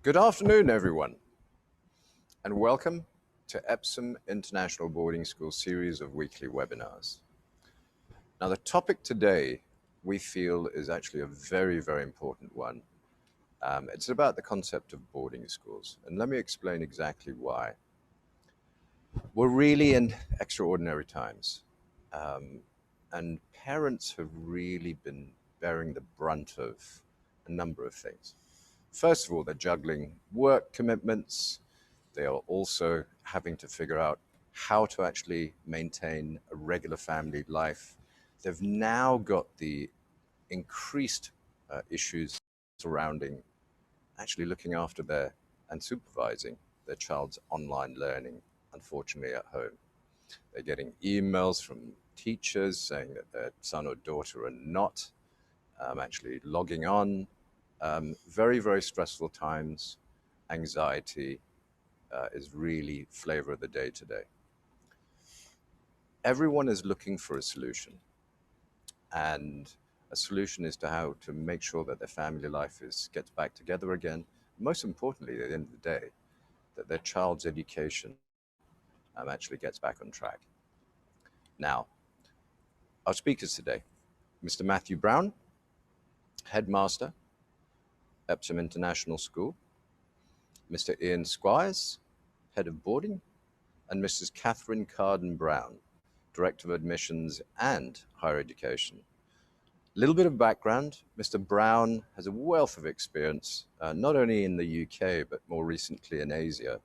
Good afternoon, everyone, and welcome to Epsom International Boarding School series of weekly webinars. Now, the topic today we feel is actually a very, very important one. It's about the concept of boarding schools, and let me explain exactly why. We're really in extraordinary times, and parents have really been bearing the brunt of a number of things. First of all, they're juggling work commitments. They are also having to figure out how to actually maintain a regular family life. They've now got the increased issues surrounding actually looking after their and supervising their child's online learning, unfortunately, at home. They're getting emails from teachers saying that their son or daughter are not actually logging on. Very, very stressful times. Anxiety is really flavor of the day today. Everyone is looking for a solution, and a solution is to how to make sure that their family life gets back together again. Most importantly, at the end of the day, that their child's education actually gets back on track. Now, our speakers today, Mr. Matthew Brown, Headmaster, Epsom International School, Mr. Ian Squires, Head of Boarding, and Mrs. Catherine Carden-Brown, Director of Admissions and Higher Education. A little bit of background, Mr. Brown has a wealth of experience, not only in the UK, but more recently in Asia.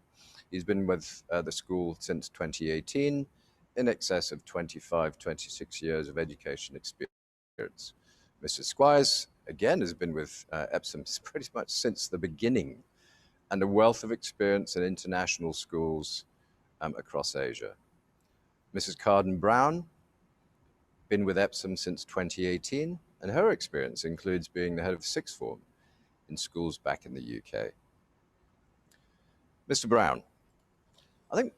He's been with the school since 2018, in excess of 25, 26 years of education experience. Mr. Squires, again, has been with Epsom pretty much since the beginning, and a wealth of experience in international schools across Asia. Mrs. Carden-Brown, been with Epsom since 2018, and her experience includes being the head of sixth form in schools back in the UK. Mr. Brown, I think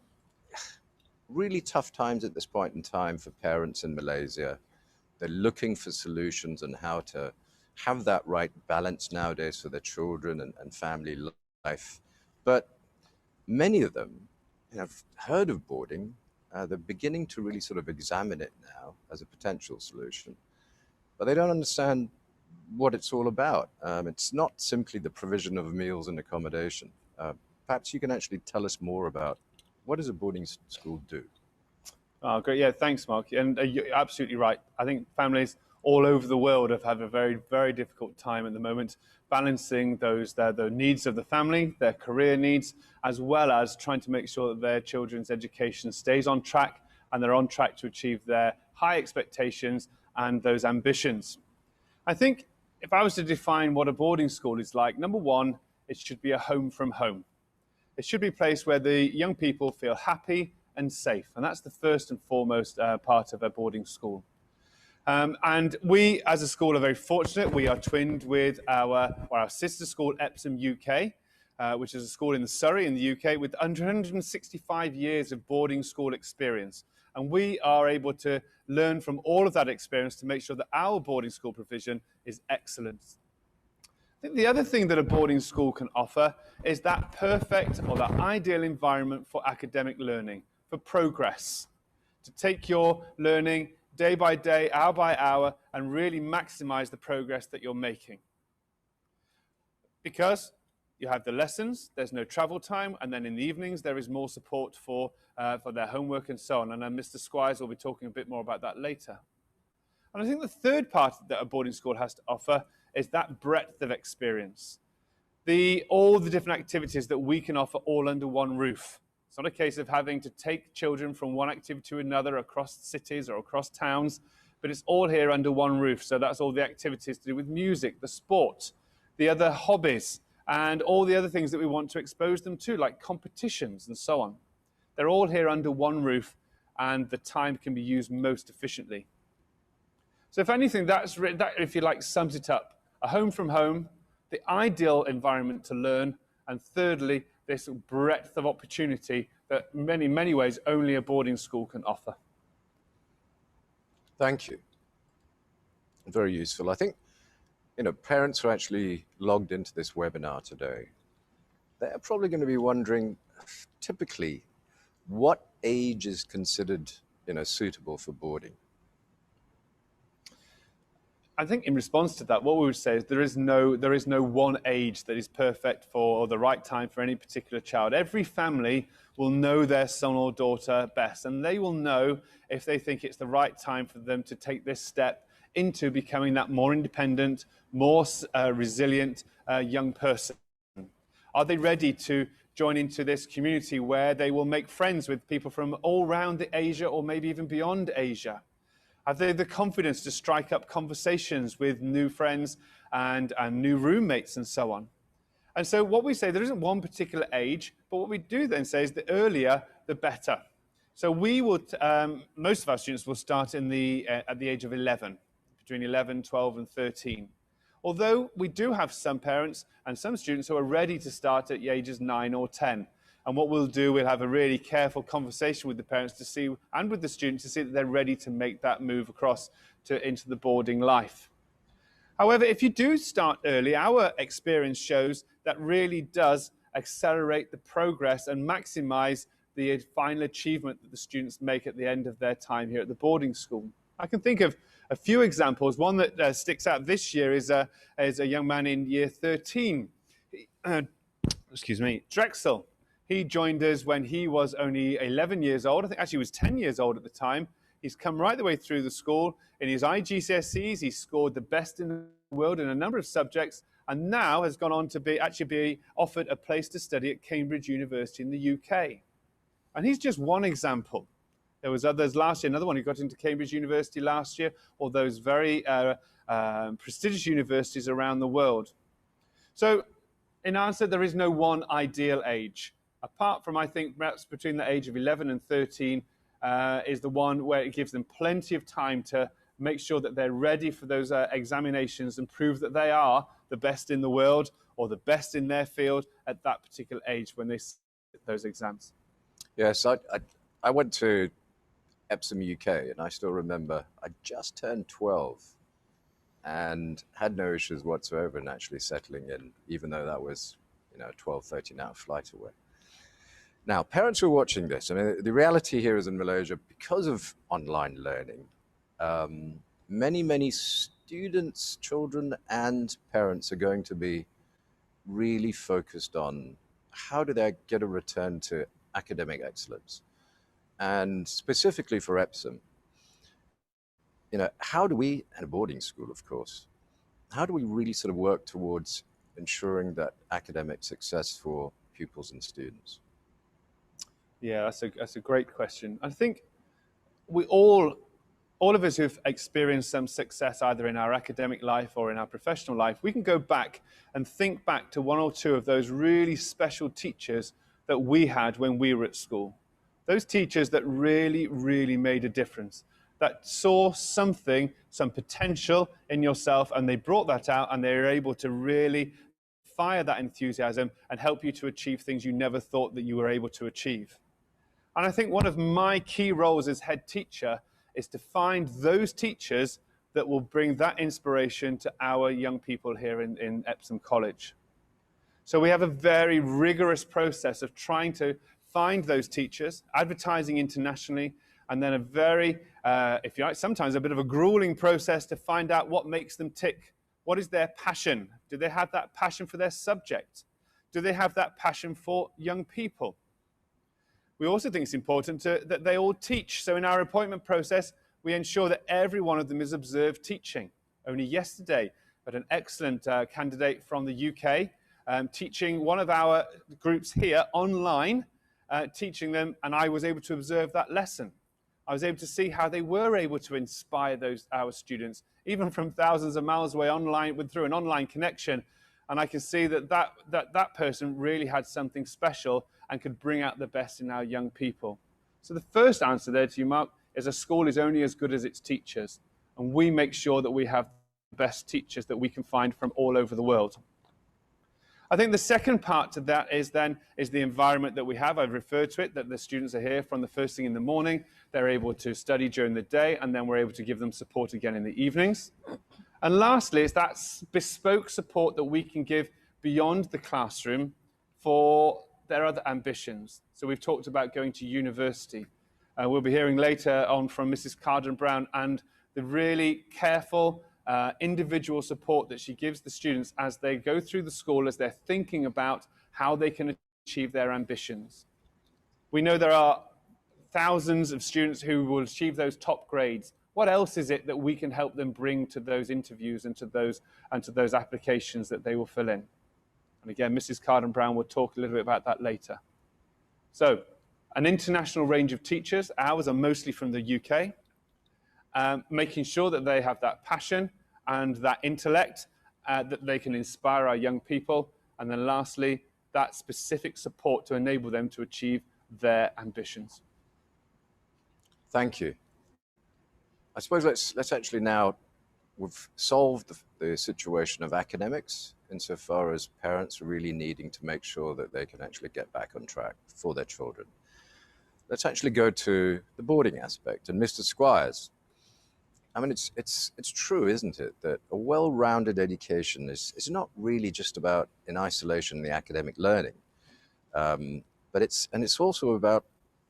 really tough times at this point in time for parents in Malaysia. They're looking for solutions on how to have that right balance nowadays for their children and family life. But many of them have heard of boarding. They're beginning to really sort of examine it now as a potential solution, but they don't understand what it's all about. It's not simply the provision of meals and accommodation. Perhaps you can actually tell us more about what does a boarding school do? Oh, great. Yeah, thanks, Mark. And you're absolutely right. I think families all over the world have had a very, very difficult time at the moment, balancing the needs of the family, their career needs, as well as trying to make sure that their children's education stays on track and they're on track to achieve their high expectations and those ambitions. I think if I was to define what a boarding school is like, number one, it should be a home from home. It should be a place where the young people feel happy and safe, and that's the first and foremost part of a boarding school. And we, as a school, are very fortunate. We are twinned with our sister school, Epsom UK, which is a school in Surrey in the UK with 165 years of boarding school experience. And we are able to learn from all of that experience to make sure that our boarding school provision is excellent. I think the other thing that a boarding school can offer is that perfect or that ideal environment for academic learning, for progress, to take your learning day by day, hour by hour, and really maximize the progress that you're making. Because you have the lessons, there's no travel time, and then in the evenings there is more support for their homework and so on. And then Mr. Squires will be talking a bit more about that later. And I think the third part that a boarding school has to offer is that breadth of experience. All the different activities that we can offer all under one roof. It's not a case of having to take children from one activity to another across cities or across towns, but it's all here under one roof. So that's all the activities to do with music, the sport, the other hobbies, and all the other things that we want to expose them to, like competitions and so on. They're all here under one roof, and the time can be used most efficiently. So if anything, that, if you like, sums it up. A home from home, the ideal environment to learn, and thirdly, this breadth of opportunity that in many, many ways only a boarding school can offer. Thank you. Very useful. I think, parents are actually logged into this webinar today. they're probably going to be wondering, typically, what age is considered, suitable for boarding? I think in response to that, what we would say is there is no one age that is perfect for or the right time for any particular child. Every family will know their son or daughter best, and they will know if they think it's the right time for them to take this step into becoming that more independent, more resilient young person. Are they ready to join into this community where they will make friends with people from all around Asia or maybe even beyond Asia? Have they the confidence to strike up conversations with new friends and new roommates and so on? And so what we say, there isn't one particular age, but what we do then say is the earlier, the better. So we would, most of our students will start at the age of 11, between 11, 12 and 13. Although we do have some parents and some students who are ready to start at the ages 9 or 10. And what we'll do, we'll have a really careful conversation with the parents to see, and with the students to see that they're ready to make that move across into the boarding life. However, if you do start early, our experience shows that really does accelerate the progress and maximize the final achievement that the students make at the end of their time here at the boarding school. I can think of a few examples. One that sticks out this year is a young man in year 13, Drexel. He joined us when he was only 11 years old. I think actually he was 10 years old at the time. He's come right the way through the school. In his IGCSEs, he scored the best in the world in a number of subjects, and now has gone on to be offered a place to study at Cambridge University in the UK. And he's just one example. There was others last year, another one who got into Cambridge University last year, or those very prestigious universities around the world. So in answer, there is no one ideal age. Apart from, I think, perhaps between the age of 11 and 13 is the one where it gives them plenty of time to make sure that they're ready for those examinations and prove that they are the best in the world or the best in their field at that particular age when they sit those exams. Yes, I went to Epsom, UK, and I still remember I just turned 12 and had no issues whatsoever in actually settling in, even though that was, a 12, 13-hour flight away. Now, parents who are watching this, I mean, the reality here is in Malaysia, because of online learning, many students, children, and parents are going to be really focused on how do they get a return to academic excellence. And specifically for Epsom, how do we, at a boarding school, of course, how do we really sort of work towards ensuring that academic success for pupils and students? Yeah, that's a great question. I think we all of us who've experienced some success either in our academic life or in our professional life, we can go back and think back to one or two of those really special teachers that we had when we were at school. Those teachers that really, really made a difference, that saw something, some potential in yourself, and they brought that out, and they were able to really fire that enthusiasm and help you to achieve things you never thought that you were able to achieve. And I think one of my key roles as head teacher is to find those teachers that will bring that inspiration to our young people here in Epsom College. So we have a very rigorous process of trying to find those teachers, advertising internationally, and then a very, if you like, sometimes a bit of a grueling process to find out what makes them tick. What is their passion? Do they have that passion for their subject? Do they have that passion for young people? We also think it's important that they all teach. So in our appointment process, we ensure that every one of them is observed teaching. Only yesterday, we had an excellent candidate from the UK teaching one of our groups here online, teaching them, and I was able to observe that lesson. I was able to see how they were able to inspire our students, even from thousands of miles away online, through an online connection. And I can see that person really had something special and could bring out the best in our young people. So the first answer there to you, Mark, is a school is only as good as its teachers. And we make sure that we have the best teachers that we can find from all over the world. I think the second part to that is the environment that we have. I've referred to it, that the students are here from the first thing in the morning. They're able to study during the day, and then we're able to give them support again in the evenings. And lastly, it's that bespoke support that we can give beyond the classroom for their other ambitions. So we've talked about going to university. We'll be hearing later on from Mrs. Carden-Brown and the really careful individual support that she gives the students as they go through the school, as they're thinking about how they can achieve their ambitions. We know there are thousands of students who will achieve those top grades. What else is it that we can help them bring to those interviews and to those applications that they will fill in? And again, Mrs. Carden-Brown will talk a little bit about that later. So, an international range of teachers. Ours are mostly from the UK. Making sure that they have that passion and that intellect, that they can inspire our young people. And then lastly, that specific support to enable them to achieve their ambitions. Thank you. I suppose let's actually now, we've solved the situation of academics insofar as parents are really needing to make sure that they can actually get back on track for their children. Let's actually go to the boarding aspect. And Mr. Squires, I mean, it's true, isn't it, that a well-rounded education is not really just about, in isolation, the academic learning, but it's also about,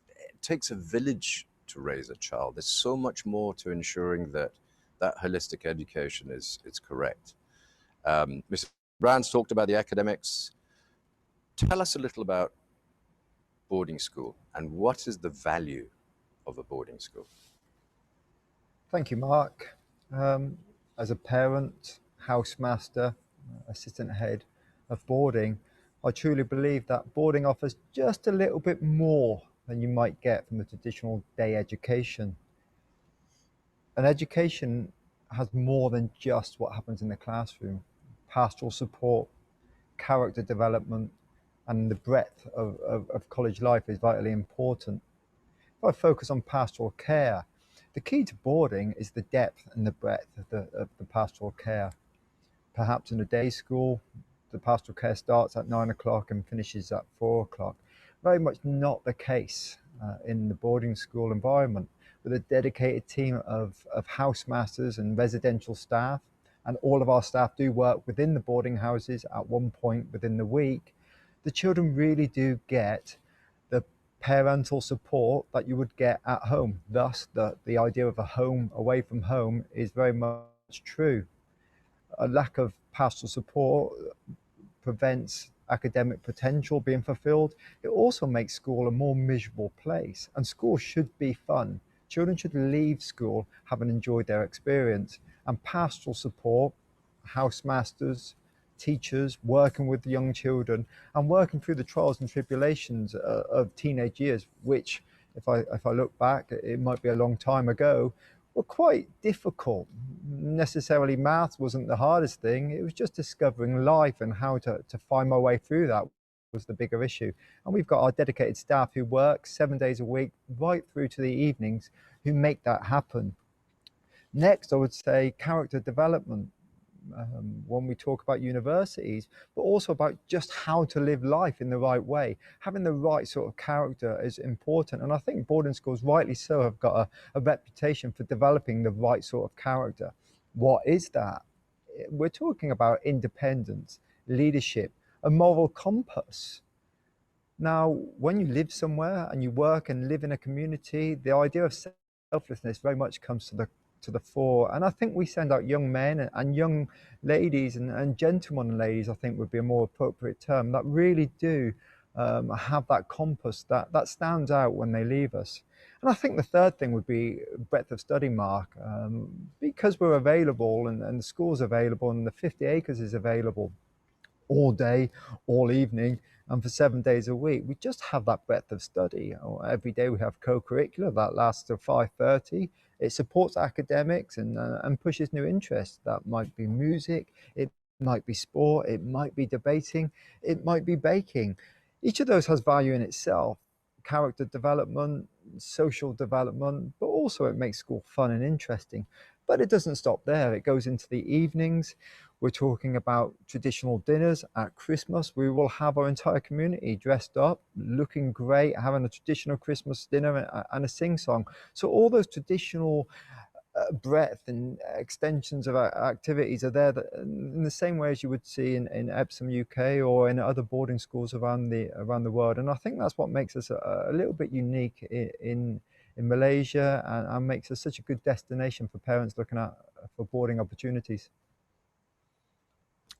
it takes a village to raise a child. There's so much more to ensuring that that holistic education is correct. Mr. Brown's talked about the academics. Tell us a little about boarding school and what is the value of a boarding school? Thank you, Mark. As a parent, housemaster, assistant head of boarding, I truly believe that boarding offers just a little bit more than you might get from a traditional day education. An education has more than just what happens in the classroom. Pastoral support, character development, and the breadth of college life is vitally important. If I focus on pastoral care, the key to boarding is the depth and the breadth of the pastoral care. Perhaps in a day school, the pastoral care starts at 9 o'clock and finishes at 4 o'clock. Very much not the case in the boarding school environment, with a dedicated team of housemasters and residential staff. And all of our staff do work within the boarding houses at one point within the week. The children really do get the parental support that you would get at home. Thus, the idea of a home away from home is very much true. A lack of pastoral support prevents academic potential being fulfilled. It also makes school a more miserable place, and school should be fun. Children should leave school having enjoyed their experience, and pastoral support, housemasters, teachers working with young children and working through the trials and tribulations of teenage years, which if I look back, it might be a long time ago, were quite difficult. Necessarily maths wasn't the hardest thing, it was just discovering life and how to find my way through that was the bigger issue. And we've got our dedicated staff who work 7 days a week right through to the evenings who make that happen. Next, I would say character development. When we talk about universities, but also about just how to live life in the right way. Having the right sort of character is important, and I think boarding schools, rightly so, have got a reputation for developing the right sort of character. What is that? We're talking about independence, leadership, a moral compass. Now, when you live somewhere and you work and live in a community, the idea of selflessness very much comes to the fore. And I think we send out young men and young ladies and gentlemen and ladies, I think would be a more appropriate term, that really do have that compass that stands out when they leave us. And I think the third thing would be breadth of study, Mark. Because we're available and the school's available and the 50 acres is available all day, all evening, and for 7 days a week, we just have that breadth of study. Every day we have co-curricular that lasts till 5:30. It supports academics and pushes new interests. That might be music, it might be sport, it might be debating, it might be baking. Each of those has value in itself. Character development, social development, but also it makes school fun and interesting. But it doesn't stop there. It goes into the evenings. We're talking about traditional dinners at Christmas. We will have our entire community dressed up, looking great, having a traditional Christmas dinner and a sing-song. So all those traditional breadth and extensions of activities are there that, in the same way as you would see in Epsom, UK, or in other boarding schools around the world. And I think that's what makes us a little bit unique in Malaysia, and makes us such a good destination for parents looking at for boarding opportunities.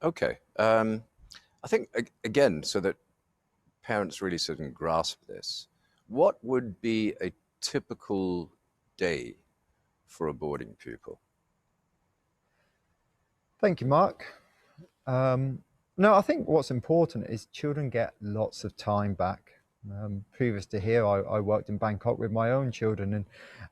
Okay. I think, again, so that parents really sort of grasp this, what would be a typical day for a boarding pupil? Thank you, Mark. No, I think what's important is children get lots of time back. Previous to here, I worked in Bangkok with my own children, and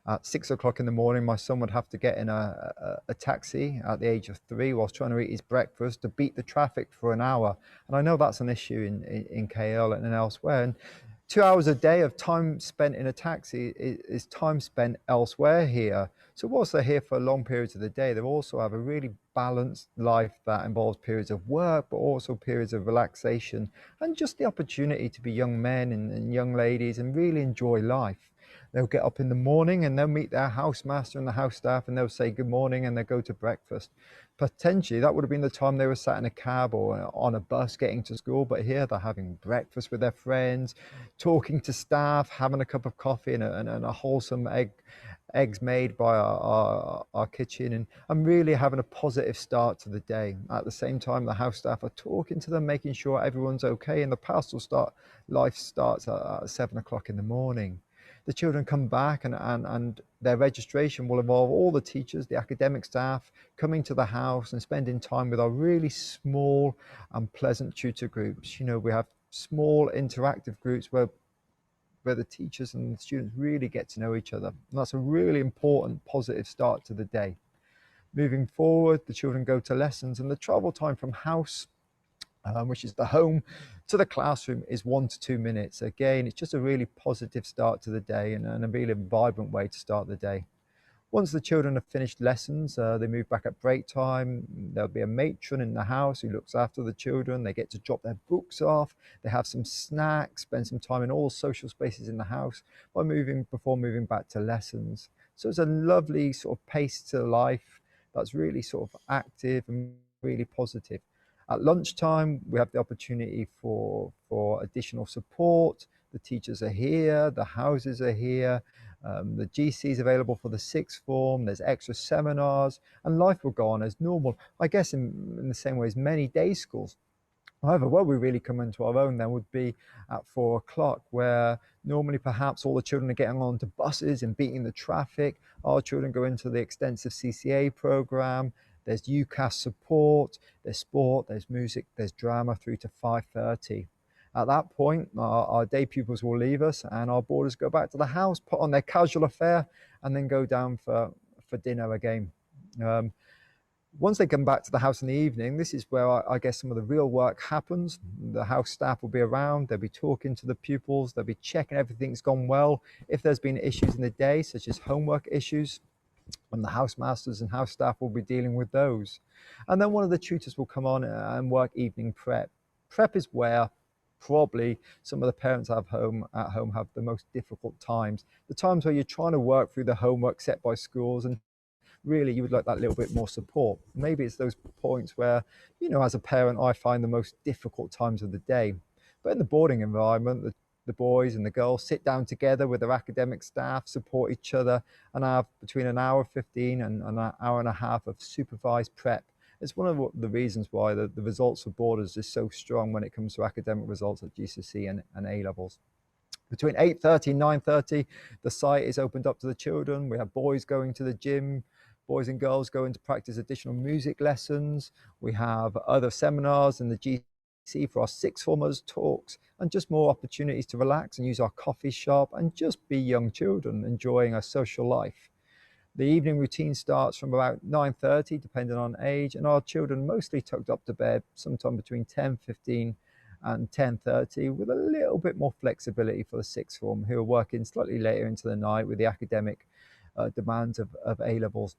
at 6 o'clock in the morning, my son would have to get in a taxi at the age of 3 whilst trying to eat his breakfast to beat the traffic for an hour. And I know that's an issue in KL and elsewhere. And 2 hours a day of time spent in a taxi is time spent elsewhere here. So whilst they're here for long periods of the day, they also have a really balanced life that involves periods of work, but also periods of relaxation, and just the opportunity to be young men and young ladies and really enjoy life. They'll get up in the morning and they'll meet their housemaster and the house staff, and they'll say good morning and they'll go to breakfast. Potentially that would have been the time they were sat in a cab or on a bus getting to school, but here they're having breakfast with their friends, talking to staff, having a cup of coffee and a wholesome eggs made by our kitchen, and I'm really having a positive start to the day. At the same time, the house staff are talking to them, making sure everyone's okay, and the pastoral life starts at 7 o'clock in the morning. The children come back, and their registration will involve all the teachers, the academic staff, coming to the house and spending time with our really small and pleasant tutor groups. You know, we have small interactive groups where the teachers and the students really get to know each other. And that's a really important positive start to the day. Moving forward, the children go to lessons, and the travel time from house, which is the home, to the classroom is 1 to 2 minutes. Again, it's just a really positive start to the day, and a really vibrant way to start the day. Once the children have finished lessons, they move back at break time. There'll be a matron in the house who looks after the children. They get to drop their books off. They have some snacks, spend some time in all social spaces in the house before moving back to lessons. So it's a lovely sort of pace to life that's really sort of active and really positive. At lunchtime, we have the opportunity for additional support. The teachers are here, the houses are here, the GC is available for the sixth form, there's extra seminars, and life will go on as normal, I guess in the same way as many day schools. However, where we really come into our own then would be at 4 o'clock, where normally perhaps all the children are getting onto buses and beating the traffic. Our children go into the extensive CCA program. There's UCAS support, there's sport, there's music, there's drama through to 5:30. At that point, our day pupils will leave us, and our boarders go back to the house, put on their casual affair, and then go down for dinner again. Once they come back to the house in the evening, this is where I guess some of the real work happens. The house staff will be around, they'll be talking to the pupils, they'll be checking everything's gone well. If there's been issues in the day, such as homework issues, and the housemasters and house staff will be dealing with those. And then one of the tutors will come on and work evening prep. Prep is where probably some of the parents at home have the most difficult times. The times where you're trying to work through the homework set by schools, and really you would like that little bit more support. Maybe it's those points where, you know, as a parent, I find the most difficult times of the day. But in the boarding environment, the boys and the girls sit down together with their academic staff, support each other, and have between an hour 15 and an hour and a half of supervised prep. It's one of the reasons why the results for boarders is so strong when it comes to academic results at GCSE and A levels. Between 8:30 and 9:30, the site is opened up to the children. We have boys going to the gym, boys and girls going to practice additional music lessons. We have other seminars in the GCSE for our sixth formers, talks, and just more opportunities to relax and use our coffee shop and just be young children enjoying a social life. The evening routine starts from about 9:30, depending on age, and our children mostly tucked up to bed sometime between 10:15 and 10:30, with a little bit more flexibility for the sixth form, who are working slightly later into the night with the academic demands of A levels.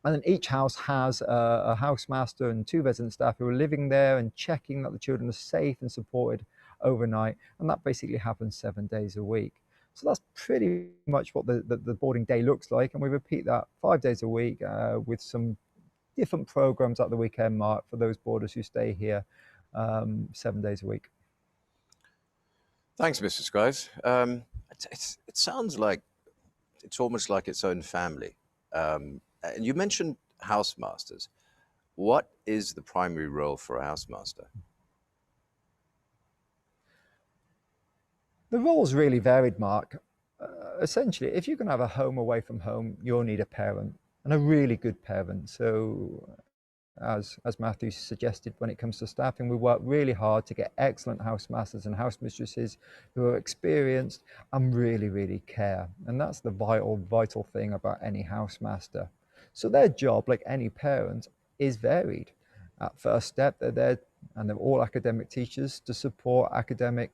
And then each house has a housemaster and 2 resident staff who are living there and checking that the children are safe and supported overnight. And that basically happens 7 days a week. So that's pretty much what the boarding day looks like. And we repeat that 5 days a week with some different programs at the weekend, Mark, for those boarders who stay here 7 days a week. Thanks, Mr. Squires. It sounds like it's almost like its own family. And you mentioned housemasters. What is the primary role for a housemaster? The roles really varied, Mark. Essentially, if you're going to have a home away from home, you'll need a parent, and a really good parent. So as Matthew suggested, when it comes to staffing, we work really hard to get excellent housemasters and housemistresses who are experienced and really care. And that's the vital thing about any housemaster. So their job, like any parent, is varied. At first step, they're there, and they're all academic teachers to support academic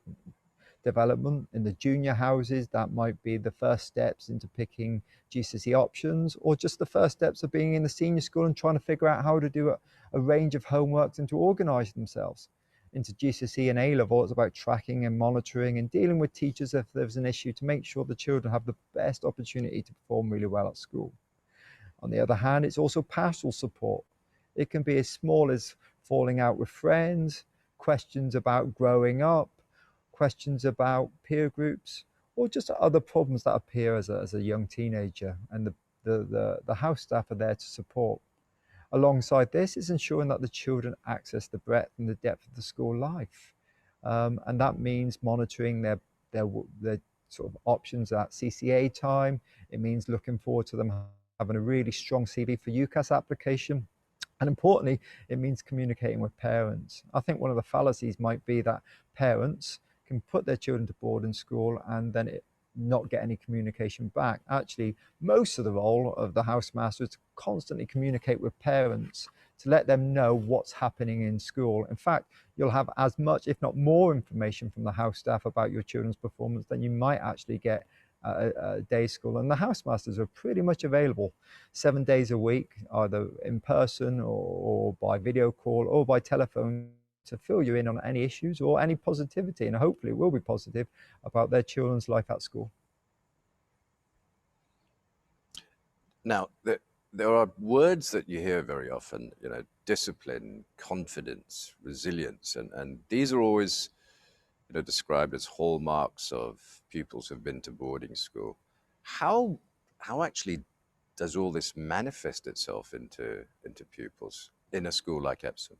development. In the junior houses, that might be the first steps into picking GCSE options, or just the first steps of being in the senior school and trying to figure out how to do a range of homeworks and to organize themselves. Into GCSE and A-level, it's about tracking and monitoring and dealing with teachers if there's an issue to make sure the children have the best opportunity to perform really well at school. On the other hand, it's also pastoral support. It can be as small as falling out with friends, questions about growing up, questions about peer groups, or just other problems that appear as a young teenager, and the house staff are there to support. Alongside this is ensuring that the children access the breadth and the depth of the school life, and that means monitoring their sort of options at CCA time. It means looking forward to them having a really strong CV for UCAS application. And importantly, it means communicating with parents. I think one of the fallacies might be that parents can put their children to boarding school and then not get any communication back. Actually, most of the role of the housemaster is to constantly communicate with parents to let them know what's happening in school. In fact, you'll have as much, if not more, information from the house staff about your children's performance than you might actually get at a day school. And the housemasters are pretty much available 7 days a week, either in person or by video call or by telephone, to fill you in on any issues or any positivity, and hopefully it will be positive, about their children's life at school. Now, there are words that you hear very often, discipline, confidence, resilience, and these are always, described as hallmarks of pupils who've been to boarding school. How actually does all this manifest itself into pupils in a school like Epsom?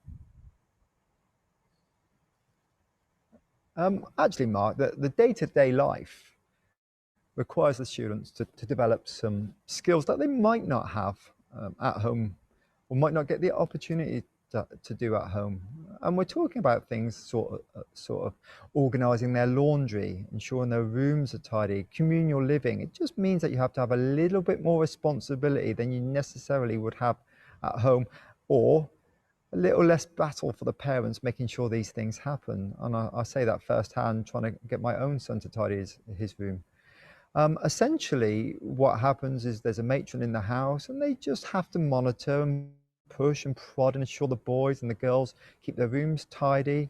Actually, Mark, the day-to-day life requires the students to develop some skills that they might not have at home, or might not get the opportunity to do at home. And we're talking about things sort of organizing their laundry, ensuring their rooms are tidy, communal living. It just means that you have to have a little bit more responsibility than you necessarily would have at home, or a little less battle for the parents making sure these things happen. And I say that firsthand, trying to get my own son to tidy his room. Essentially, what happens is there's a matron in the house, and they just have to monitor and push and prod and ensure the boys and the girls keep their rooms tidy,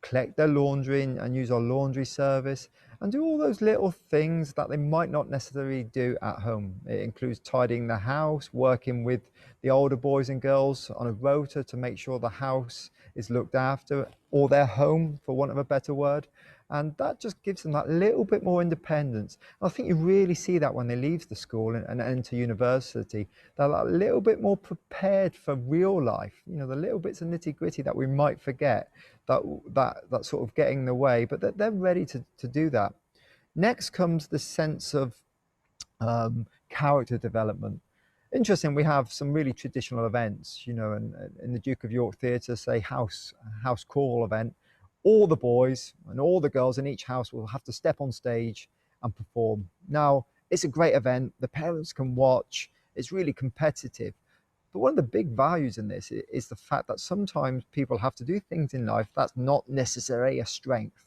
collect their laundry and use our laundry service, and do all those little things that they might not necessarily do at home. It includes tidying the house, working with the older boys and girls on a rota to make sure the house is looked after, or their home, for want of a better word. And that just gives them that little bit more independence. And I think you really see that when they leave the school and enter university. They're a little bit more prepared for real life, the little bits of nitty gritty that we might forget, that sort of getting in the way, but they're ready to do that. Next comes the sense of character development. Interesting, we have some really traditional events, and in the Duke of York Theatre, say house call event, all the boys and all the girls in each house will have to step on stage and perform. Now, it's a great event, the parents can watch, it's really competitive. But one of the big values in this is the fact that sometimes people have to do things in life that's not necessarily a strength.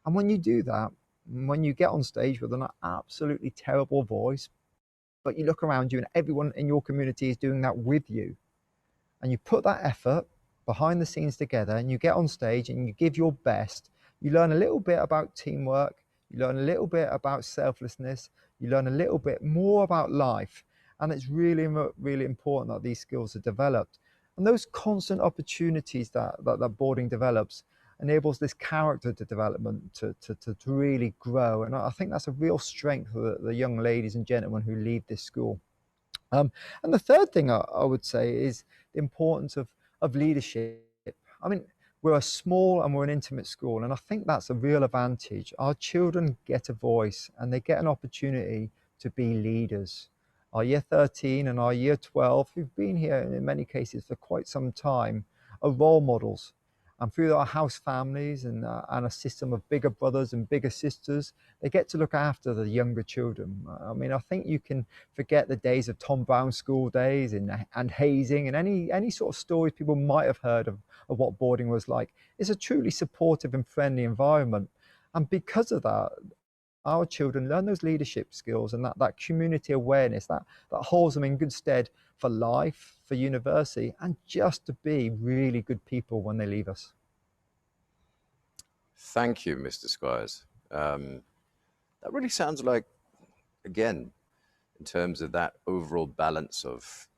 And when you do that, when you get on stage with an absolutely terrible voice, but you look around you and everyone in your community is doing that with you, and you put that effort behind the scenes together, and you get on stage and you give your best, you learn a little bit about teamwork, You learn a little bit about selflessness. You learn a little bit more about life. And it's really, really important that these skills are developed. And those constant opportunities that boarding develops enables this character to development to really grow. And I think that's a real strength of the young ladies and gentlemen who leave this school. And the third thing I would say is the importance of leadership. I mean, we're a small and we're an intimate school, and I think that's a real advantage. Our children get a voice and they get an opportunity to be leaders. Our year 13 and our year 12, who've been here in many cases for quite some time, are role models. And through our house families and a system of bigger brothers and bigger sisters, they get to look after the younger children. I mean, I think you can forget the days of Tom Brown school days and hazing and any sort of stories people might have heard of what boarding was like. It's a truly supportive and friendly environment. And because of that, our children learn those leadership skills and that community awareness that holds them in good stead for life, for university, and just to be really good people when they leave us. Thank you, Mr. Squires. That really sounds like, again, in terms of that overall balance of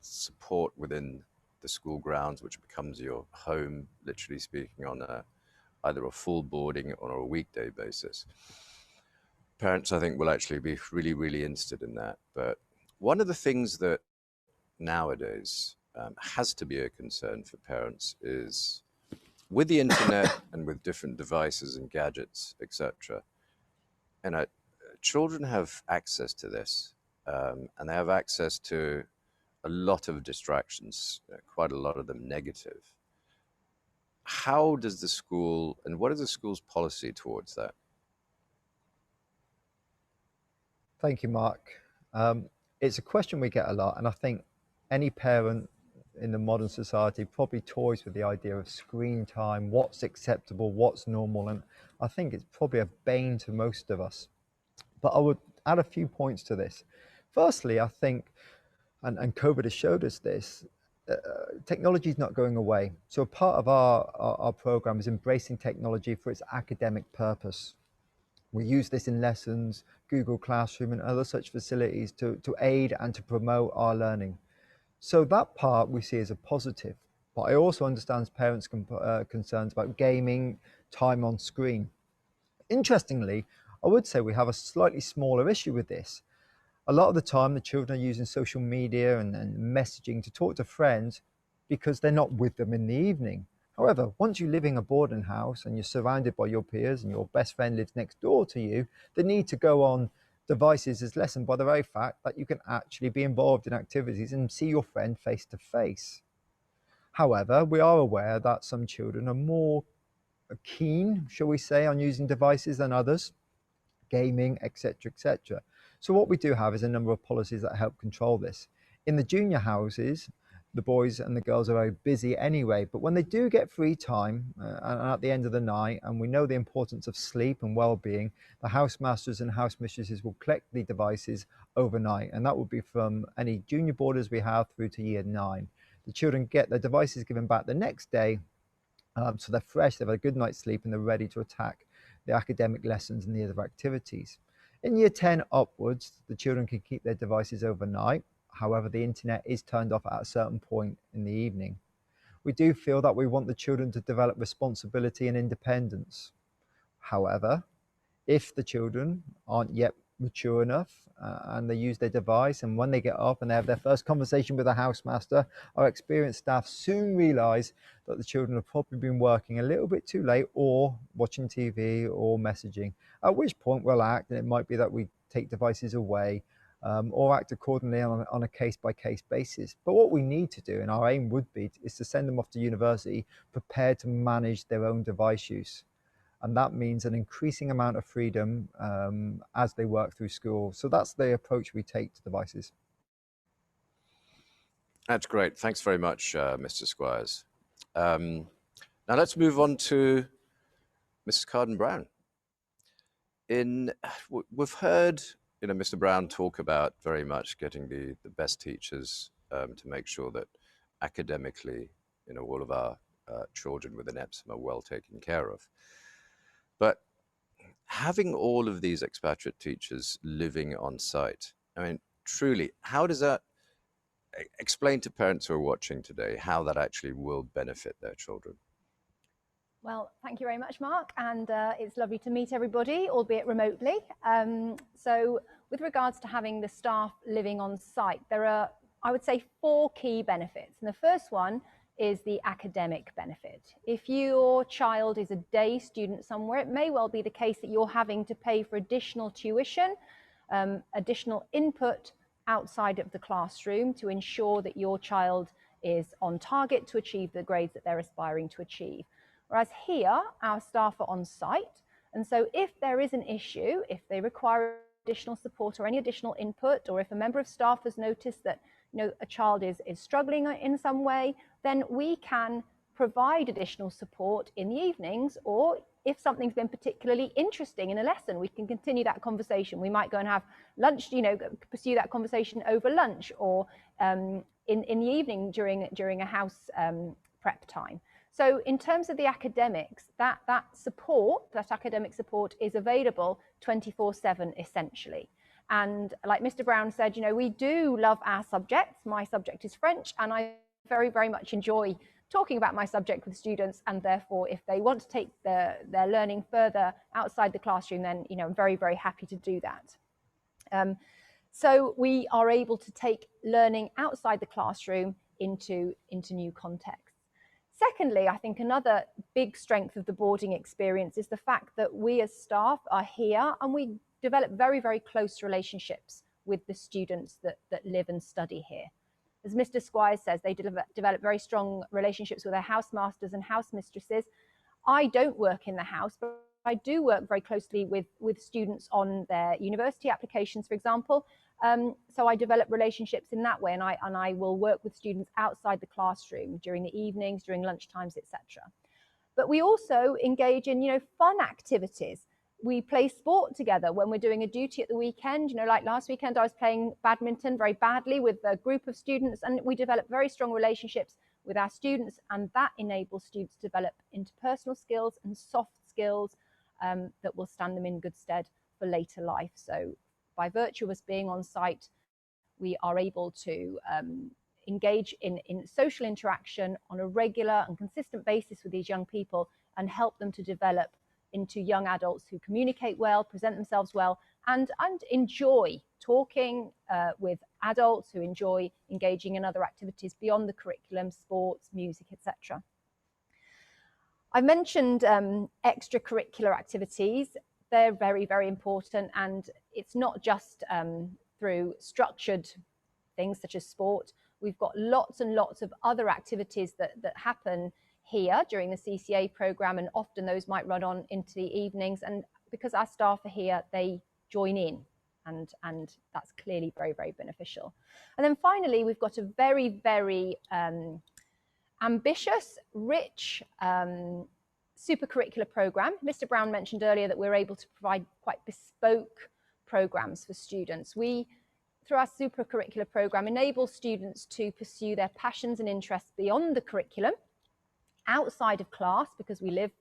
support within the school grounds, which becomes your home, literally speaking, on either a full boarding or a weekday basis. Parents, I think, will actually be really, really interested in that. But one of the things that nowadays has to be a concern for parents is with the internet and with different devices and gadgets, etc. And children have access to this, and they have access to a lot of distractions, quite a lot of them negative. How does the school, and what is the school's policy towards that? Thank you, Mark. It's a question we get a lot, and I think any parent in the modern society probably toys with the idea of screen time, what's acceptable, what's normal, and I think it's probably a bane to most of us. But I would add a few points to this. Firstly, I think, and COVID has showed us this, technology is not going away. So a part of our program is embracing technology for its academic purpose. We use this in lessons, Google Classroom and other such facilities to aid and to promote our learning. So that part we see as a positive. But I also understand parents' concerns about gaming, time on screen. Interestingly, I would say we have a slightly smaller issue with this. A lot of the time, the children are using social media and messaging to talk to friends because they're not with them in the evening. However, once you live in a boarding house and you're surrounded by your peers and your best friend lives next door to you, the need to go on devices is lessened by the very fact that you can actually be involved in activities and see your friend face to face. However, we are aware that some children are more keen, shall we say, on using devices than others, gaming, etc., etc. So what we do have is a number of policies that help control this. In the junior houses, the boys and the girls are very busy anyway, but when they do get free time and at the end of the night, and we know the importance of sleep and well-being, the housemasters and housemistresses will collect the devices overnight, and that will be from any junior boarders we have through to year 9. The children get their devices given back the next day, so they're fresh, they've had a good night's sleep, and they're ready to attack the academic lessons and the other activities. In year 10 upwards, the children can keep their devices overnight. However, the internet is turned off at a certain point in the evening. We do feel that we want the children to develop responsibility and independence. However, if the children aren't yet mature enough and they use their device, and when they get up and they have their first conversation with a housemaster, our experienced staff soon realise that the children have probably been working a little bit too late or watching TV or messaging, at which point we'll act, and it might be that we take devices away or act accordingly on a case-by-case basis. But what we need to do, and our aim would be, is to send them off to university prepared to manage their own device use. And that means an increasing amount of freedom as they work through school. So that's the approach we take to devices. That's great. Thanks very much, Mr. Squires. Now let's move on to Mrs. Carden-Brown. We've heard Mr. Brown talk about very much getting the best teachers to make sure that academically, all of our children within Epsom are well taken care of. But having all of these expatriate teachers living on site, I mean, truly, how does that explain to parents who are watching today how that actually will benefit their children? Well, thank you very much, Mark, and it's lovely to meet everybody, albeit remotely. So with regards to having the staff living on site, there are, I would say, 4 key benefits. And the first one is the academic benefit. If your child is a day student somewhere, it may well be the case that you're having to pay for additional tuition, additional input outside of the classroom to ensure that your child is on target to achieve the grades that they're aspiring to achieve. Whereas here, our staff are on site. And so if there is an issue, if they require additional support or any additional input, or if a member of staff has noticed that a child is struggling in some way, then we can provide additional support in the evenings, or if something's been particularly interesting in a lesson, we can continue that conversation. We might go and have lunch, pursue that conversation over lunch, or in the evening during a house prep time. So in terms of the academics, that academic support is available 24/7 essentially. And like Mr. Brown said, we do love our subjects. My subject is French, and I very, very much enjoy talking about my subject with students. And therefore, if they want to take their learning further outside the classroom, then I'm very, very happy to do that. So we are able to take learning outside the classroom into new contexts. Secondly, I think another big strength of the boarding experience is the fact that we as staff are here and we develop very, very close relationships with the students that live and study here. As Mr. Squires says, they develop very strong relationships with their housemasters and housemistresses. I don't work in the house, but I do work very closely with students on their university applications, for example. So I develop relationships in that way, and I will work with students outside the classroom during the evenings, during lunchtimes, etc. But we also engage in fun activities. We play sport together when we're doing a duty at the weekend. Like last weekend, I was playing badminton very badly with a group of students, and we develop very strong relationships with our students, and that enables students to develop interpersonal skills and soft skills that will stand them in good stead for later life. So by virtue of us being on site, we are able to engage in social interaction on a regular and consistent basis with these young people and help them to develop into young adults who communicate well, present themselves well, and enjoy talking with adults, who enjoy engaging in other activities beyond the curriculum, sports, music, etc. I mentioned extracurricular activities. They're very, very important, and it's not just through structured things such as sport. We've got lots and lots of other activities that happen here during the CCA programme, and often those might run on into the evenings, and because our staff are here, they join in, and that's clearly very, very beneficial. And then finally, we've got a very, very ambitious, rich supercurricular programme. Mr. Brown mentioned earlier that we're able to provide quite bespoke programmes for students. We, through our supercurricular programme, enable students to pursue their passions and interests beyond the curriculum, outside of class, because we live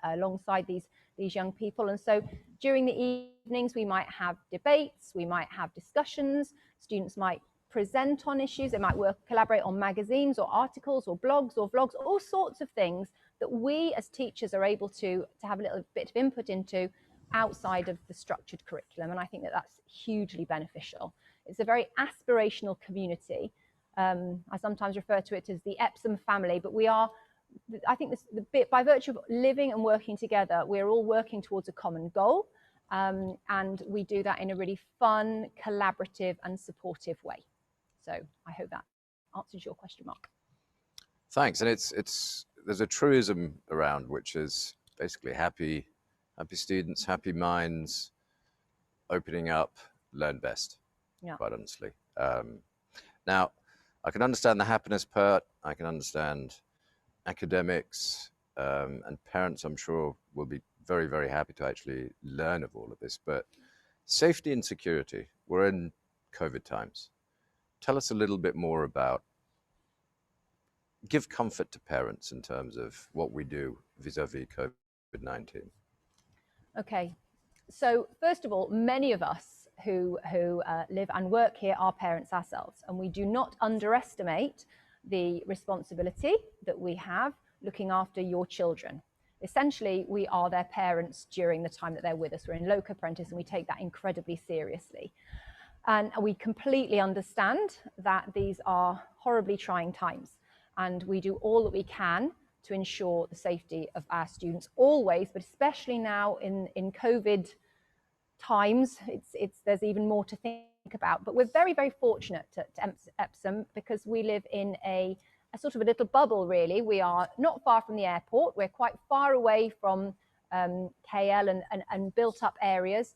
alongside these young people. And so during the evenings, we might have debates, we might have discussions, students might present on issues, they might collaborate on magazines or articles or blogs or vlogs, all sorts of things that we as teachers are able to have a little bit of input into outside of the structured curriculum. And I think that that's hugely beneficial. It's a very aspirational community. I sometimes refer to it as the Epsom family, but we are, I think by virtue of living and working together, we're all working towards a common goal. And we do that in a really fun, collaborative and supportive way. So I hope that answers your question, Mark. Thanks. And there's a truism around, which is basically happy students, happy minds, opening up, learn best, yeah. Quite honestly. Now, I can understand the happiness part. I can understand academics, and parents, I'm sure, will be very, very happy to actually learn of all of this. But safety and security, we're in COVID times. Tell us a little bit more about, give comfort to parents in terms of what we do vis-a-vis COVID-19. Okay, so first of all, many of us who live and work here are parents ourselves, and we do not underestimate the responsibility that we have looking after your children. Essentially, we are their parents during the time that they're with us. We're in loco parentis, and we take that incredibly seriously. And we completely understand that these are horribly trying times, and we do all that we can to ensure the safety of our students always, but especially now in COVID times, there's even more to think about. But we're very, very fortunate to Epsom because we live in a sort of a little bubble, really. We are not far from the airport. We're quite far away from KL and built up areas.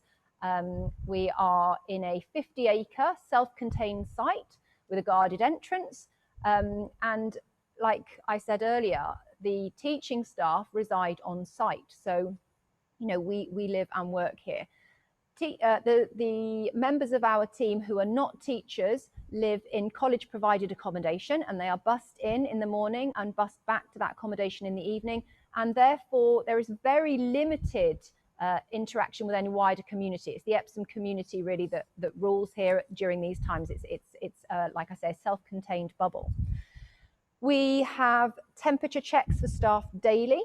We are in a 50-acre self-contained site with a guarded entrance. And like I said earlier, the teaching staff reside on site. So, you know, we live and work here. The members of our team who are not teachers live in college provided accommodation, and they are bussed in the morning and bussed back to that accommodation in the evening. And therefore there is very limited interaction with any wider community. It's the Epsom community really that rules here during these times. It's like I say, a self-contained bubble. We have temperature checks for staff daily,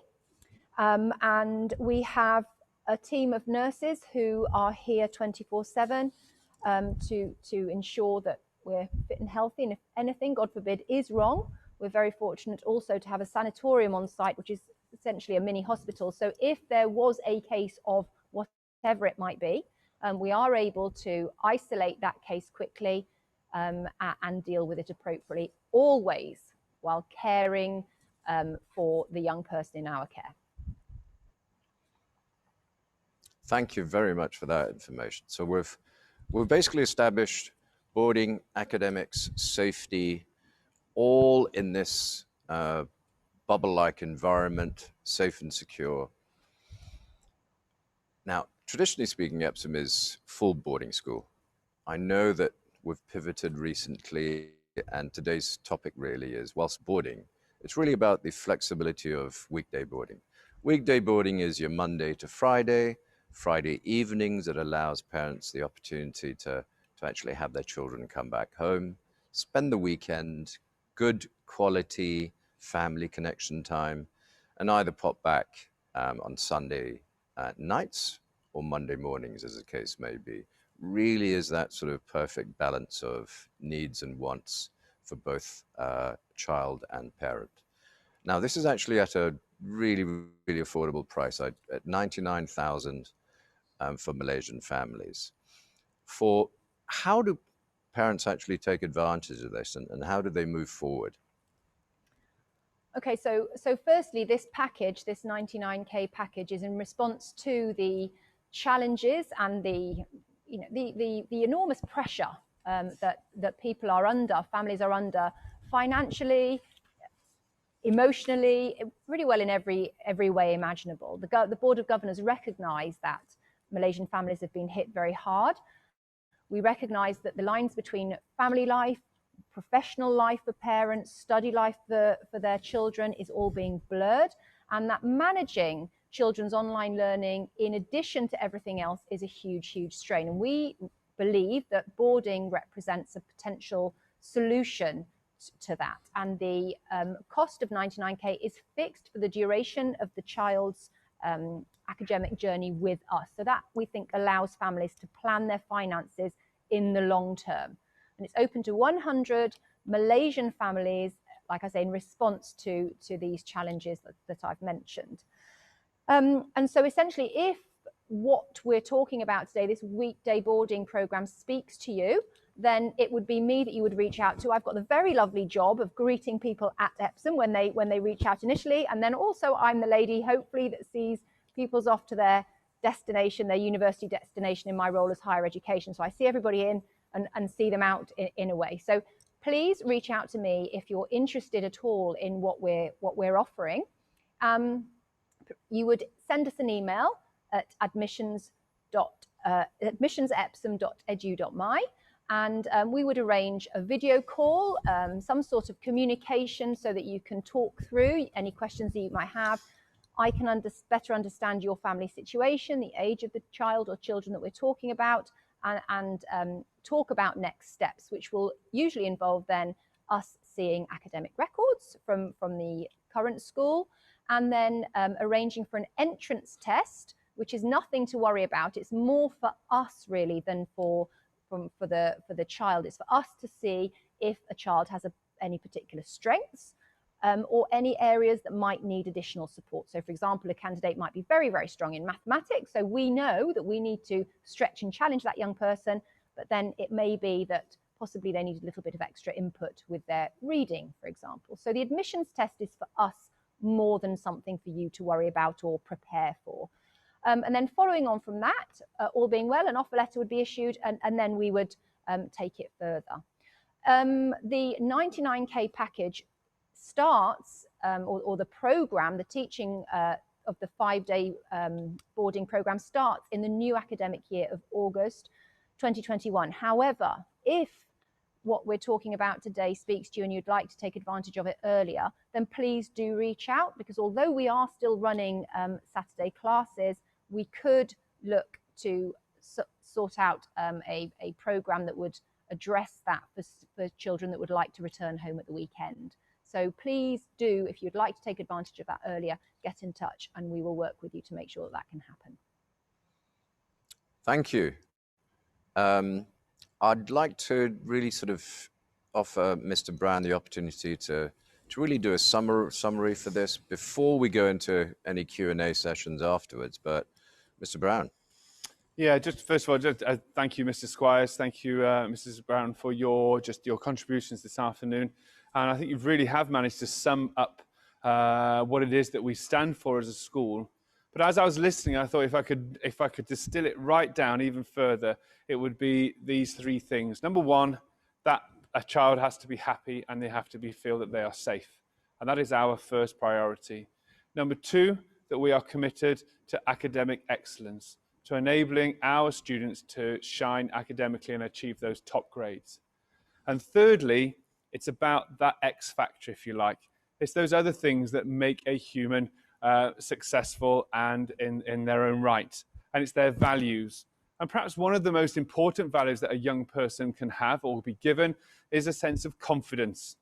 and we have a team of nurses who are here 24/7 to ensure that we're fit and healthy. And if anything, God forbid, is wrong, we're very fortunate also to have a sanatorium on site, which is essentially a mini hospital. So if there was a case of whatever it might be, we are able to isolate that case quickly and deal with it appropriately, always while caring for the young person in our care. Thank you very much for that information. So we've basically established boarding, academics, safety, all in this bubble-like environment, safe and secure. Now, traditionally speaking, Epsom is full boarding school. I know that we've pivoted recently, and today's topic really is, whilst boarding, it's really about the flexibility of weekday boarding. Weekday boarding is your Monday to Friday evenings that allows parents the opportunity to actually have their children come back home, spend the weekend, good quality family connection time, and either pop back on Sunday nights or Monday mornings, as the case may be. Really is that sort of perfect balance of needs and wants for both child and parent. Now, this is actually at a really, really affordable price at 99,000 for Malaysian families. How do parents actually take advantage of this, and how do they move forward? Okay, so firstly, this package, this 99K package, is in response to the challenges and the enormous pressure that people are under, families are under, financially, emotionally, really well in every way imaginable. The Board of Governors recognise that Malaysian families have been hit very hard. We recognise that the lines between family life, professional life for parents, study life for their children is all being blurred, and that managing children's online learning in addition to everything else is a huge, huge strain. And we believe that boarding represents a potential solution to that. And the cost of 99K is fixed for the duration of the child's academic journey with us. So that, we think, allows families to plan their finances in the long term. And it's open to 100 Malaysian families, like I say, in response to these challenges that I've mentioned. And so essentially, if what we're talking about today, this weekday boarding program, speaks to you, then it would be me that you would reach out to. I've got the very lovely job of greeting people at Epsom when they reach out initially. And then also I'm the lady, hopefully, that sees pupils off to their destination, their university destination, in my role as higher education. So I see everybody in and see them out in a way. So please reach out to me if you're interested at all in what we're offering. You would send us an email at admissions@epsom.edu.my, and we would arrange a video call, some sort of communication, so that you can talk through any questions that you might have. I can better understand your family situation, the age of the child or children that we're talking about, and talk about next steps, which will usually involve then us seeing academic records from the current school, and then arranging for an entrance test, which is nothing to worry about. It's more for us really than for the child. It's for us to see if a child has any particular strengths or any areas that might need additional support. So for example, a candidate might be very, very strong in mathematics. So we know that we need to stretch and challenge that young person, but then it may be that possibly they need a little bit of extra input with their reading, for example. So the admissions test is for us more than something for you to worry about or prepare for. And then following on from that, all being well, an offer letter would be issued, and then we would take it further. The 99K package starts, or the program, the teaching of the 5-day boarding program starts in the new academic year of August 2021. However, if what we're talking about today speaks to you and you'd like to take advantage of it earlier, then please do reach out, because although we are still running Saturday classes, we could look to sort out a program that would address that for children that would like to return home at the weekend. So please do, if you'd like to take advantage of that earlier, get in touch and we will work with you to make sure that that can happen. Thank you. I'd like to really sort of offer Mr. Brown the opportunity to really do a summary for this before we go into any Q&A sessions afterwards. But Mr. Brown. Yeah, just first of all, thank you, Mr. Squires. Thank you, Mrs. Brown, for your contributions this afternoon. And I think you really have managed to sum up what it is that we stand for as a school. But as I was listening, I thought if I could distill it right down even further, it would be these three things. Number one, that a child has to be happy and they have to feel that they are safe. And that is our first priority. Number two, that we are committed to academic excellence, to enabling our students to shine academically and achieve those top grades. And thirdly, it's about that X factor, if you like. It's those other things that make a human successful and in their own right. And it's their values. And perhaps one of the most important values that a young person can have or be given is a sense of confidence,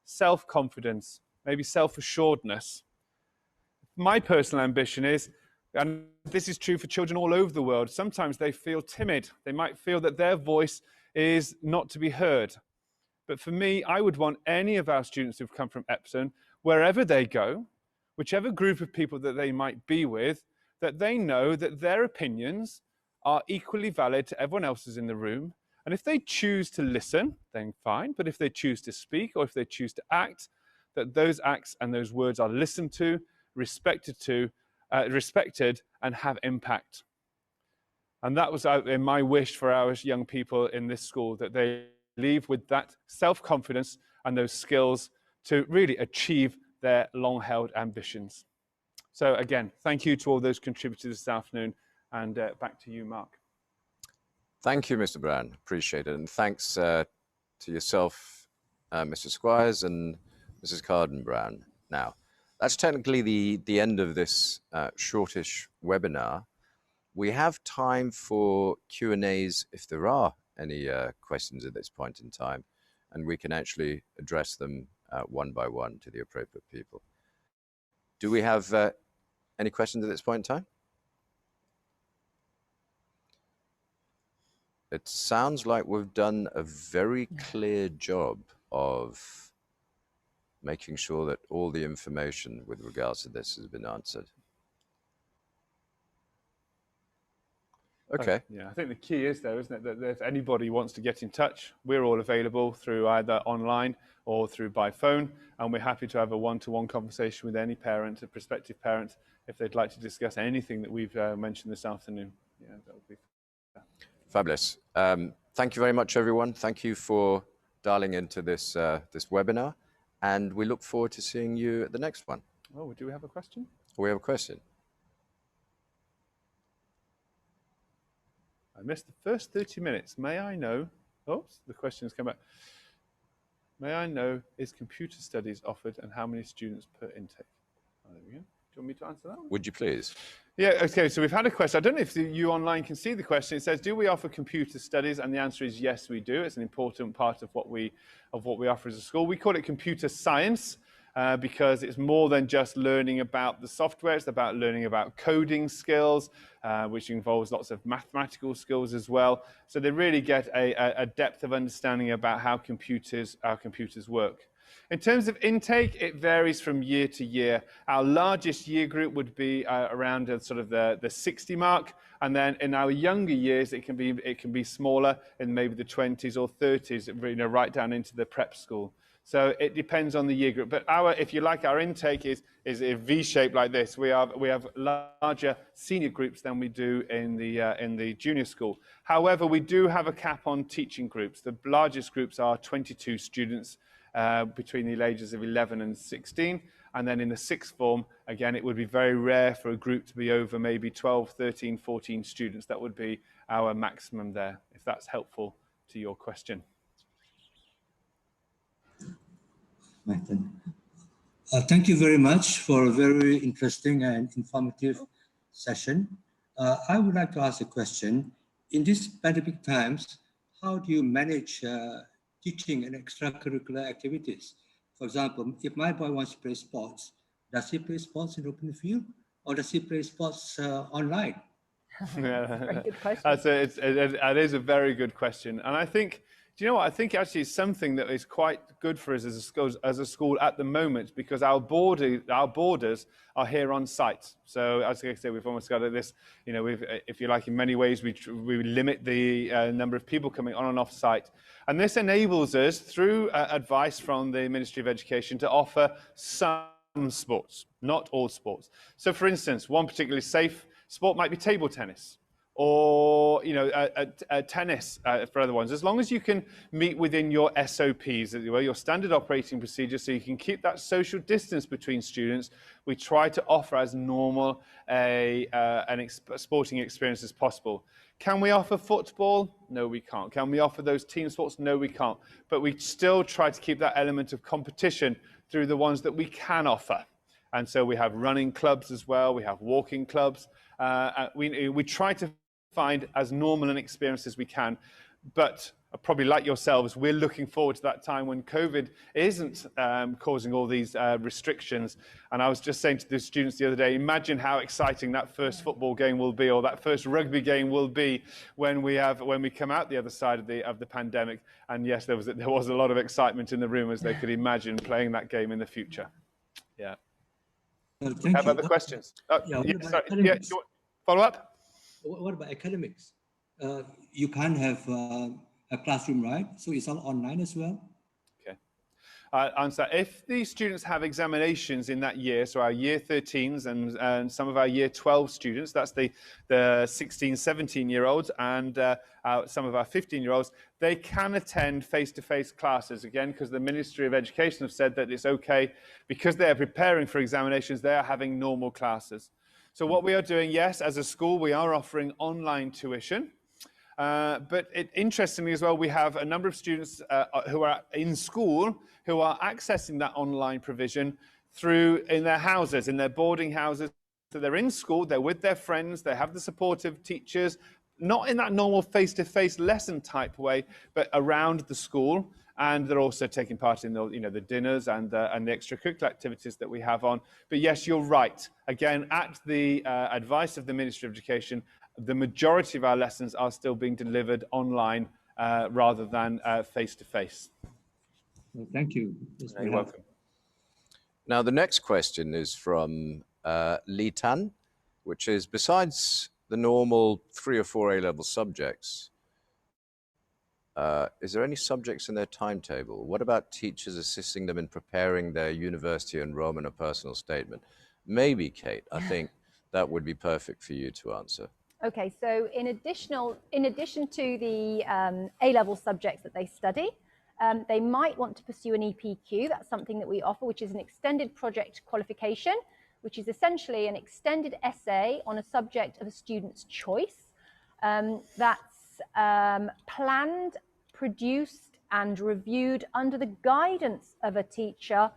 self-confidence, maybe self-assuredness. My personal ambition is, and this is true for children all over the world, sometimes they feel timid. They might feel that their voice is not to be heard. But for me, I would want any of our students who've come from Epsom, wherever they go, whichever group of people that they might be with, that they know that their opinions are equally valid to everyone else's in the room. And if they choose to listen, then fine. But if they choose to speak or if they choose to act, that those acts and those words are listened to, respected and have impact. And that was in my wish for our young people in this school, that they leave with that self-confidence and those skills to really achieve their long-held ambitions. So again, thank you to all those contributors this afternoon, and back to you, Mark. Thank you, Mr. Brown. Appreciate it. And thanks to yourself, Mr. Squires and Mrs. Carden-Brown. Now, that's technically the end of this shortish webinar. We have time for Q&As if there are any questions at this point in time, and we can actually address them one by one to the appropriate people. Do we have any questions at this point in time? It sounds like we've done a very clear job of making sure that all the information with regards to this has been answered. Okay. Yeah, I think the key is there, isn't it, that if anybody wants to get in touch, we're all available through either online or through by phone, and we're happy to have a one-to-one conversation with any parent, a prospective parent, if they'd like to discuss anything that we've mentioned this afternoon. Yeah, that would be fabulous. Thank you very much, everyone. Thank you for dialing into this this webinar, and we look forward to seeing you at the next one. Oh, do we have a question? We have a question. I missed the first 30 minutes. May I know? Oh, the question has come back. May I know, is computer studies offered and how many students per intake? Oh, there we go. you want me to answer that one? Would you please? Yeah, okay, so we've had a question. I don't know if you online can see the question. It says, do we offer computer studies? And the answer is yes, we do. It's an important part of what we offer as a school. We call it computer science because it's more than just learning about the software. It's about learning about coding skills, which involves lots of mathematical skills as well. So they really get a depth of understanding about how our computers work. In terms of intake, it varies from year to year. Our largest year group would be around sort of the 60 mark, and then in our younger years, it can be smaller, in maybe the 20s or 30s, right down into the prep school. So it depends on the year group. But if you like, our intake is a V-shape like this. We have larger senior groups than we do in the junior school. However, we do have a cap on teaching groups. The largest groups are 22 students. Between the ages of 11 and 16. And then in the sixth form, again, it would be very rare for a group to be over maybe 12, 13, 14 students. That would be our maximum there, if that's helpful to your question. Thank you very much for a very interesting and informative session. I would like to ask a question. In these pandemic times, how do you manage teaching and extracurricular activities? For example, if my boy wants to play sports, does he play sports in open field or does he play sports online? Very good question. That is a very good question. And I think, do you know what? I think actually it's something that is quite good for us as a school at the moment, because our boarders are here on site. So as I say, we've almost got this, if you like, in many ways, we limit the number of people coming on and off site. And this enables us, through advice from the Ministry of Education, to offer some sports, not all sports. So for instance, one particularly safe sport might be table tennis, or tennis for other ones, as long as you can meet within your SOPs, your standard operating procedures, so you can keep that social distance between students. We try to offer as normal sporting experience as possible. Can we offer football? No, we can't. Can we offer those team sports? No, we can't. But we still try to keep that element of competition through the ones that we can offer. And so we have running clubs as well. We have walking clubs. We try to find as normal an experience as we can, but probably like yourselves, we're looking forward to that time when COVID isn't causing all these restrictions. And I was just saying to the students the other day, imagine how exciting that first football game will be, or that first rugby game will be when we come out the other side of the pandemic. And yes, there was a lot of excitement in the room as they could imagine playing that game in the future. Yeah. Well, thank How you. about the questions? Yeah, Follow up? What about academics? You can't have a classroom, right? So it's all online as well? Okay. Answer. If the students have examinations in that year, so our year 13s and some of our year 12 students, that's the 16, 17-year-olds, and some of our 15-year-olds, they can attend face-to-face classes, again, because the Ministry of Education have said that it's okay, because they're preparing for examinations, they are having normal classes. So what we are doing, yes, as a school, we are offering online tuition. But interestingly as well, we have a number of students who are in school who are accessing that online provision in their houses, in their boarding houses. So they're in school, they're with their friends, they have the supportive teachers, not in that normal face-to-face lesson type way, but around the school. And they're also taking part in the dinners and the extracurricular activities that we have on. But yes, you're right. Again, at the advice of the Ministry of Education, the majority of our lessons are still being delivered online rather than face-to-face. Well, thank you. You're welcome. Now, the next question is from Lee Tan, which is, besides the normal 3 or 4 A-level subjects, is there any subjects in their timetable? What about teachers assisting them in preparing their university enrollment or personal statement? Maybe, Kate, I think that would be perfect for you to answer. Okay, so in addition to the A-level subjects that they study, they might want to pursue an EPQ. That's something that we offer, which is an extended project qualification, which is essentially an extended essay on a subject of a student's choice. That's planned, produced and reviewed under the guidance of a teacher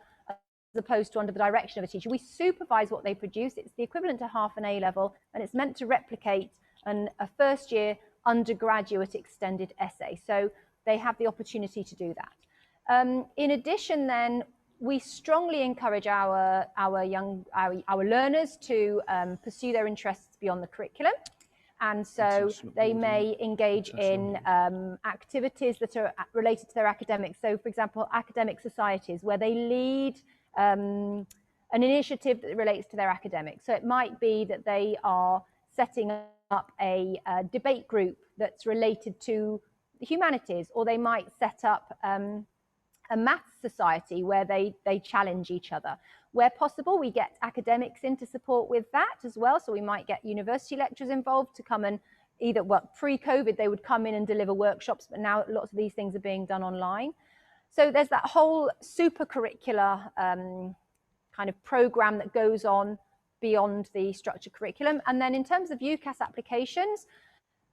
opposed to under the direction of a teacher. We supervise what they produce. It's the equivalent to half an A level, and it's meant to replicate a first year undergraduate extended essay. So they have the opportunity to do that. In addition, then, we strongly encourage our learners to pursue their interests beyond the curriculum. And so they may engage in activities that are related to their academics. So, for example, academic societies where they lead an initiative that relates to their academics. So it might be that they are setting up a debate group that's related to the humanities, or they might set up a maths society where they challenge each other. Where possible, we get academics in to support with that as well. So we might get university lecturers involved to come and either, well, pre-COVID, they would come in and deliver workshops, but now lots of these things are being done online. So there's that whole super curricular kind of program that goes on beyond the structured curriculum. And then in terms of UCAS applications,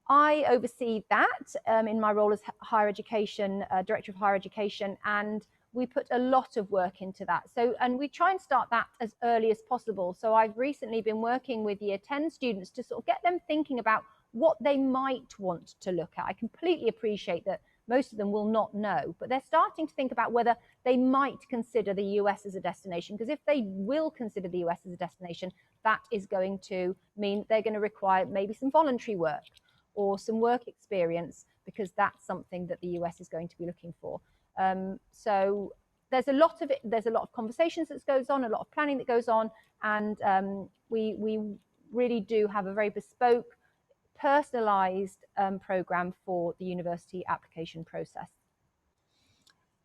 I oversee that in my role as higher education, Director of Higher Education, and we put a lot of work into that. So, and we try and start that as early as possible. So I've recently been working with Year 10 students to sort of get them thinking about what they might want to look at. I completely appreciate that most of them will not know, but they're starting to think about whether they might consider the US as a destination, because if they will consider the US as a destination, that is going to mean they're going to require maybe some voluntary work or some work experience, because that's something that the US is going to be looking for. So there's a lot of it. There's a lot of conversations that goes on, a lot of planning that goes on, and we really do have a very bespoke, personalised programme for the university application process.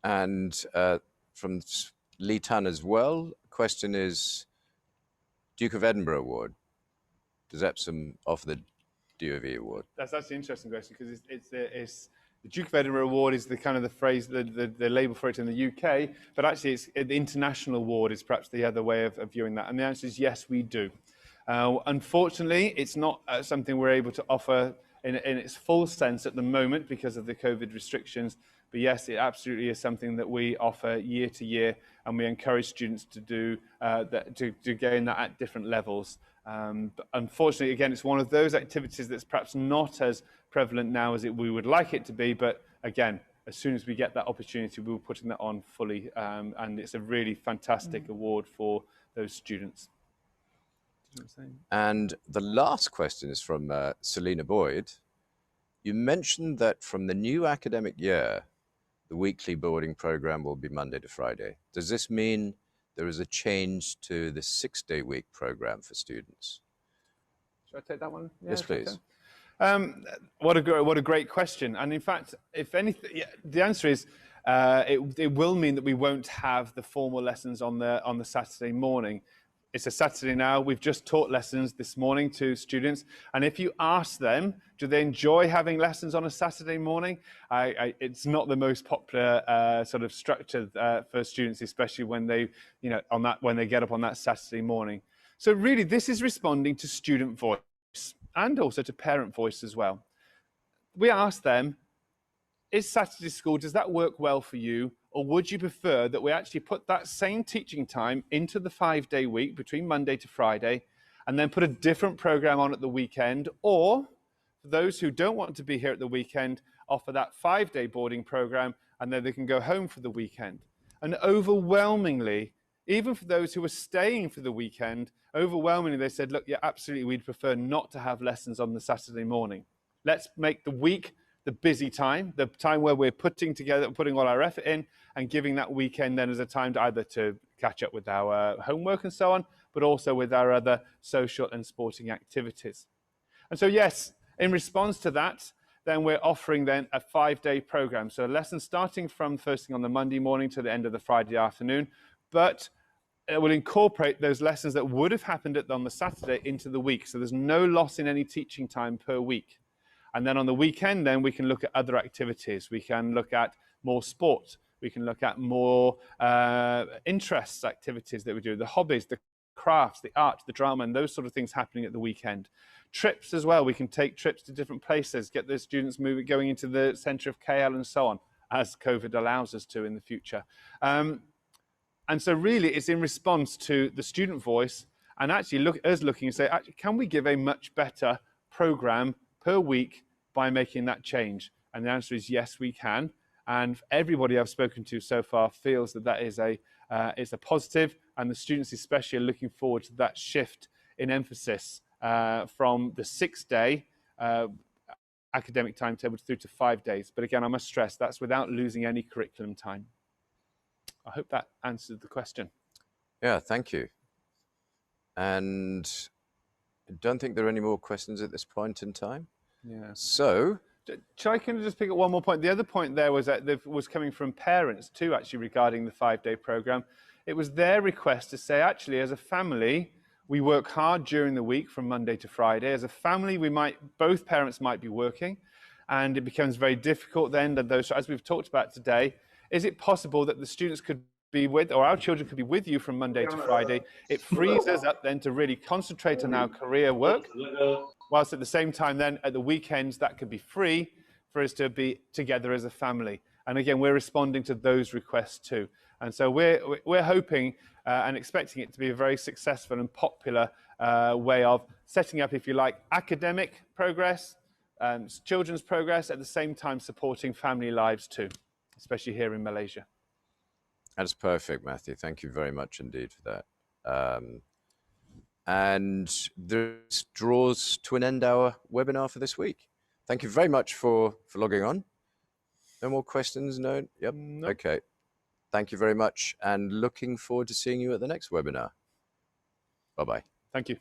And from Lee Tan as well, question is, Duke of Edinburgh Award, does Epsom offer the DOV award? That's actually an interesting question, because it's the Duke of Edinburgh Award is the kind of the phrase, the label for it in the UK, but actually it's the international award is perhaps the other way of viewing that. And the answer is yes, we do. Unfortunately, it's not something we're able to offer in its full sense at the moment because of the COVID restrictions. But yes, it absolutely is something that we offer year to year, and we encourage students to do that, to gain that at different levels. But unfortunately, again, it's one of those activities that's perhaps not as prevalent now as we would like it to be. But again, as soon as we get that opportunity, we'll be putting that on fully. And it's a really fantastic award for those students. And the last question is from Selina Boyd. You mentioned that from the new academic year, the weekly boarding program will be Monday to Friday. Does this mean there is a change to the 6-day week program for students? Should I take that one? Yeah, yes, please. What a great question. And in fact, if anything, yeah, the answer is it will mean that we won't have the formal lessons on the Saturday morning. It's a Saturday now. We've just taught lessons this morning to students. And if you ask them, do they enjoy having lessons on a Saturday morning? It's not the most popular sort of structure for students, especially when they, when they get up on that Saturday morning. So really, this is responding to student voice and also to parent voice as well. We asked them, is Saturday school, does that work well for you? Or would you prefer that we actually put that same teaching time into the 5-day week between Monday to Friday, and then put a different program on at the weekend? Or for those who don't want to be here at the weekend, offer that 5-day boarding program, and then they can go home for the weekend. And overwhelmingly, even for those who are staying for the weekend, overwhelmingly they said, look, yeah, absolutely, we'd prefer not to have lessons on the Saturday morning. Let's make the week the busy time, the time where we're putting all our effort in, and giving that weekend then as a time to either to catch up with our homework and so on, but also with our other social and sporting activities. And so, yes, in response to that, then we're offering then a 5-day program. So a lesson starting from first thing on the Monday morning to the end of the Friday afternoon, but it will incorporate those lessons that would have happened on the Saturday into the week. So there's no loss in any teaching time per week. And then on the weekend, then we can look at other activities. We can look at more sport. We can look at more interests activities that we do, the hobbies, the crafts, the art, the drama, and those sort of things happening at the weekend. Trips as well. We can take trips to different places, get the students going into the centre of KL and so on, as COVID allows us to in the future. And And so really it's in response to the student voice and actually looking and say, actually, can we give a much better program per week by making that change? And the answer is yes, we can. And everybody I've spoken to so far feels that that is a positive, and the students especially are looking forward to that shift in emphasis from the 6-day academic timetable through to 5 days. But again, I must stress that's without losing any curriculum time. I hope that answered the question. Yeah, thank you. And I don't think there are any more questions at this point in time. Yeah. So, can I just pick up one more point? The other point there was that was coming from parents too, actually, regarding the 5-day program. It was their request to say, actually, as a family, we work hard during the week from Monday to Friday. As a family, both parents might be working, and it becomes very difficult then that those, as we've talked about today, is it possible that the students could be with, or our children could be with you from Monday to Friday? It frees us up then to really concentrate on our career work, whilst at the same time then at the weekends that could be free for us to be together as a family. And again, we're responding to those requests too. And so we're hoping and expecting it to be a very successful and popular way of setting up, if you like, academic progress, children's progress, at the same time supporting family lives too, especially here in Malaysia. That's perfect, Matthew. Thank you very much indeed for that. And this draws to an end our webinar for this week. Thank you very much for logging on. No more questions? No? Yep. Nope. Okay. Thank you very much, and looking forward to seeing you at the next webinar. Bye-bye. Thank you.